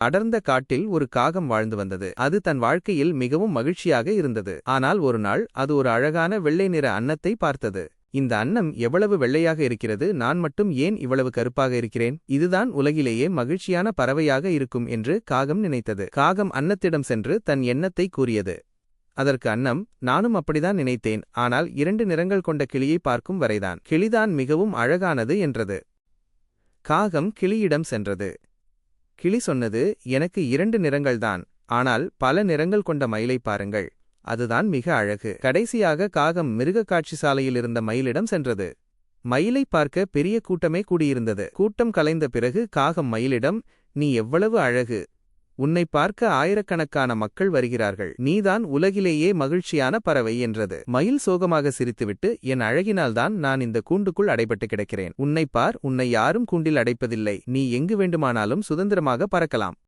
அடர்ந்த காட்டில் ஒரு காகம் வாழ்ந்து வந்தது. அது தன் வாழ்க்கையில் மிகவும் மகிழ்ச்சியாக இருந்தது. ஆனால் ஒரு நாள் அது ஒரு அழகான வெள்ளை நிற அன்னத்தை பார்த்தது. இந்த அன்னம் எவ்வளவு வெள்ளையாக இருக்கிறது, நான் மட்டும் ஏன் இவ்வளவு கருப்பாக இருக்கிறேன்? இதுதான் உலகிலேயே மகிழ்ச்சியான பறவையாக இருக்கும் என்று காகம் நினைத்தது. காகம் அன்னத்திடம் சென்று தன் எண்ணத்தை கூறியது. அதற்கு அன்னம், நானும் அப்படிதான் நினைத்தேன், ஆனால் 2 நிறங்கள் கொண்ட கிளியை பார்க்கும் வரைதான். கிளிதான் மிகவும் அழகானது என்றது. காகம் கிளியிடம் சென்றது. கிளி சொன்னது, எனக்கு 2 நிறங்கள்தான், ஆனால் பல நிறங்கள் கொண்ட மயிலை பாருங்கள், அதுதான் மிக அழகு. கடைசியாக காகம் மிருகக்காட்சி சாலையில் இருந்த மயிலிடம் சென்றது. மயிலை பார்க்க பெரிய கூட்டமே கூடியிருந்தது. கூட்டம் கலைந்த பிறகு காகம் மயிலிடம், நீ எவ்வளவு அழகு, உன்னை பார்க்க ஆயிரக்கணக்கான மக்கள் வருகிறார்கள், நீதான் உலகிலேயே மகிழ்ச்சியான பறவை என்றது. மயில் சோகமாக சிரித்துவிட்டு, என் அழகினால்தான் நான் இந்த கூண்டுக்குள் அடைபட்டு கிடக்கிறேன். உன்னை பார், உன்னை யாரும் கூண்டில் அடைப்பதில்லை, நீ எங்கு வேண்டுமானாலும் சுதந்திரமாக பறக்கலாம்.